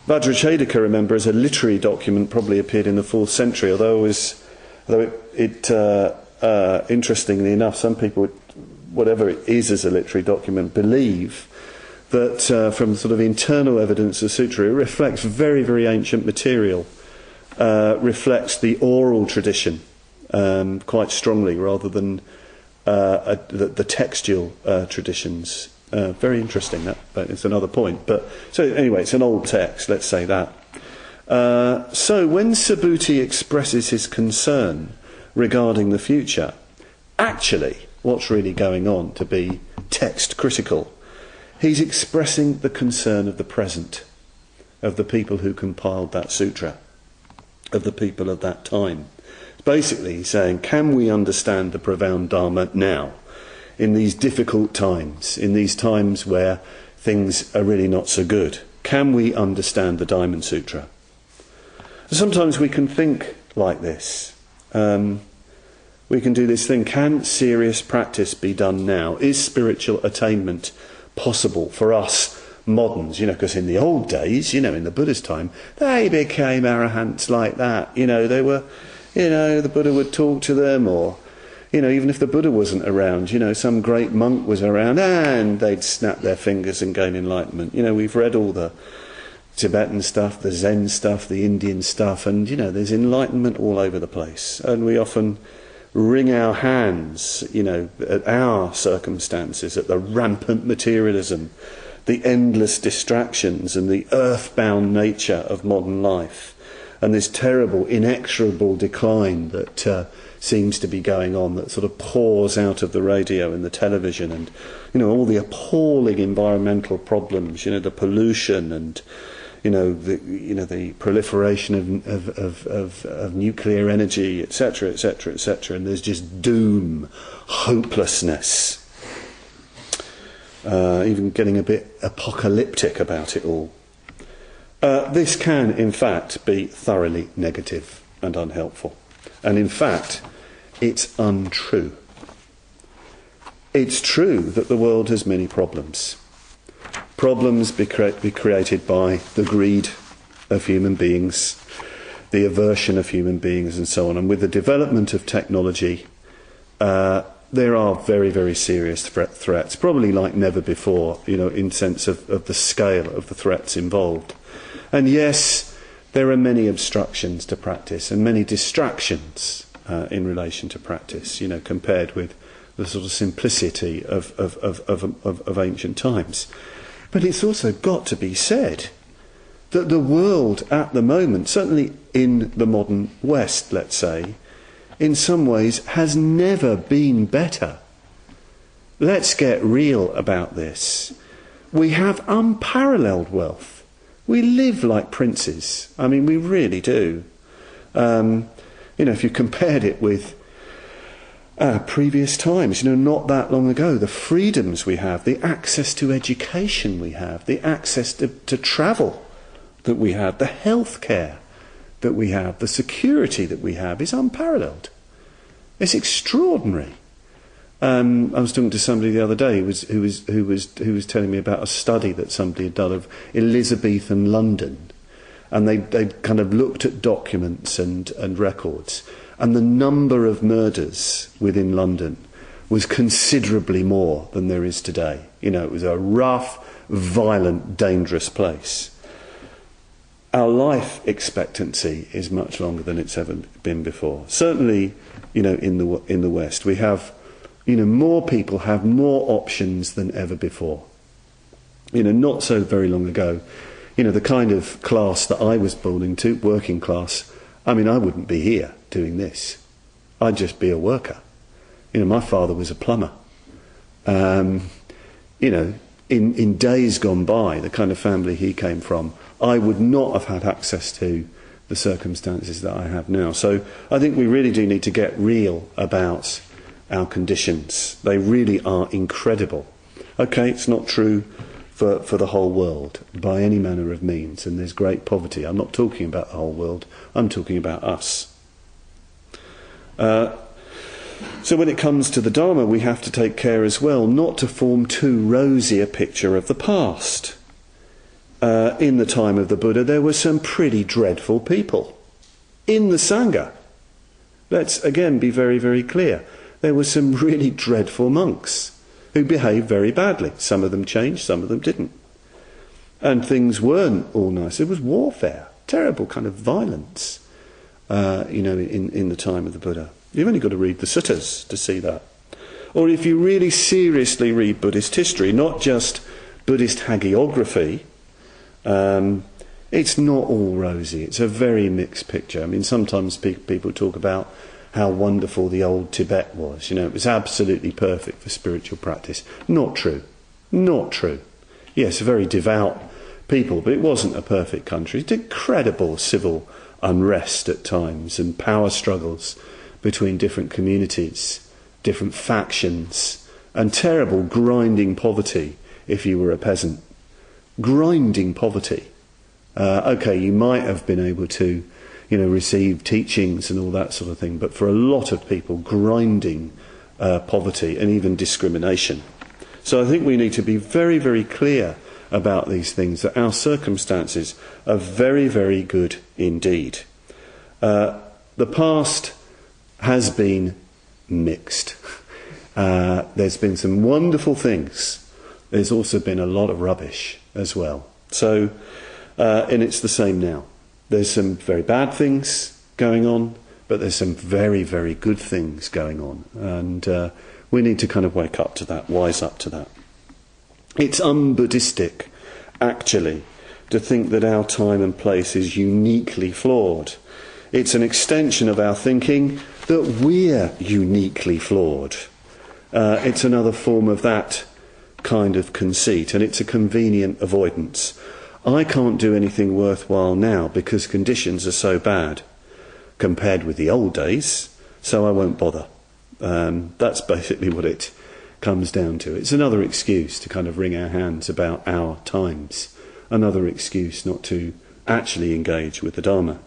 Vajrachedika, remember, as a literary document, probably appeared in the 4th century, although interestingly enough, some people, whatever it is as a literary document, believe that from sort of internal evidence of sutra, it reflects very, very ancient material, reflects the oral tradition quite strongly rather than the textual traditions. Very interesting, but it's another point. But so anyway, it's an old text, let's say that. So when Subhuti expresses his concern regarding the future, actually, what's really going on, to be text critical, he's expressing the concern of the present, of the people who compiled that sutra, of the people of that time. Basically, he's saying, can we understand the profound Dharma now, in these difficult times, in these times where things are really not so good? Can we understand the Diamond Sutra? Sometimes we can think like this. We can do this thing, can serious practice be done now? Is spiritual attainment possible for us moderns? Because in the old days, in the Buddha's time, they became arahants like that. They were, the Buddha would talk to them, or, even if the Buddha wasn't around, some great monk was around, and they'd snap their fingers and gain enlightenment. We've read all the Tibetan stuff, the Zen stuff, the Indian stuff, and, there's enlightenment all over the place. And we often wring our hands, at our circumstances, at the rampant materialism, the endless distractions and the earthbound nature of modern life, and this terrible, inexorable decline that seems to be going on, that sort of pours out of the radio and the television, and all the appalling environmental problems, the pollution and the proliferation of nuclear energy, etc., etc., etc., and there's just doom, hopelessness, even getting a bit apocalyptic about it all. This can, in fact, be thoroughly negative and unhelpful. And in fact, it's untrue. It's true that the world has many problems. Problems be created by the greed of human beings, the aversion of human beings, and so on. And with the development of technology, there are very, very serious threats, probably like never before, in sense of the scale of the threats involved. And yes, there are many obstructions to practice and many distractions in relation to practice, compared with the sort of simplicity of ancient times. But it's also got to be said that the world at the moment, certainly in the modern West, let's say, in some ways has never been better. Let's get real about this. We have unparalleled wealth. We live like princes. I mean, we really do. If you compared it with previous times, not that long ago, the freedoms we have, the access to education we have, the access to travel that we have, the health care that we have, the security that we have is unparalleled. It's extraordinary. I was talking to somebody the other day who was telling me about a study that somebody had done of Elizabethan London, and they kind of looked at documents and records. And the number of murders within London was considerably more than there is today. It was a rough, violent, dangerous place. Our life expectancy is much longer than it's ever been before. Certainly, in the West, we have, more people have more options than ever before. Not so very long ago, the kind of class that I was born into, working class, I wouldn't be here doing this. I'd just be a worker. My father was a plumber. In days gone by, the kind of family he came from, I would not have had access to the circumstances that I have now. So I think we really do need to get real about our conditions. They really are incredible. Okay, it's not true for the whole world by any manner of means, and there's great poverty. I'm not talking about the whole world, I'm talking about us. So when it comes to the Dharma, we have to take care as well not to form too rosy a picture of the past. in the time of the Buddha, there were some pretty dreadful people in the Sangha. Let's again be very, very clear. There were some really dreadful monks who behaved very badly. Some of them changed, some of them didn't. And things weren't all nice. It was warfare, terrible kind of violence, in the time of the Buddha. You've only got to read the suttas to see that. Or if you really seriously read Buddhist history, not just Buddhist hagiography, it's not all rosy. It's a very mixed picture. I mean, sometimes people talk about how wonderful the old Tibet was. It was absolutely perfect for spiritual practice. Not true. Not true. Yes, very devout people, but it wasn't a perfect country. It's incredible civil unrest at times and power struggles between different communities, different factions, and terrible grinding poverty if you were a peasant. Grinding poverty. Okay, you might have been able to, receive teachings and all that sort of thing, but for a lot of people, grinding poverty and even discrimination. So I think we need to be very, very clear about these things, that our circumstances are very, very good indeed. The past has been mixed. There's been some wonderful things. There's also been a lot of rubbish as well. So, and it's the same now. There's some very bad things going on, but there's some very, very good things going on. And we need to kind of wake up to that, wise up to that. It's un-Buddhistic, actually, to think that our time and place is uniquely flawed. It's an extension of our thinking that we're uniquely flawed. It's another form of that kind of conceit, and it's a convenient avoidance. I can't do anything worthwhile now because conditions are so bad compared with the old days, so I won't bother. That's basically what it comes down to. It's another excuse to kind of wring our hands about our times, another excuse not to actually engage with the Dharma.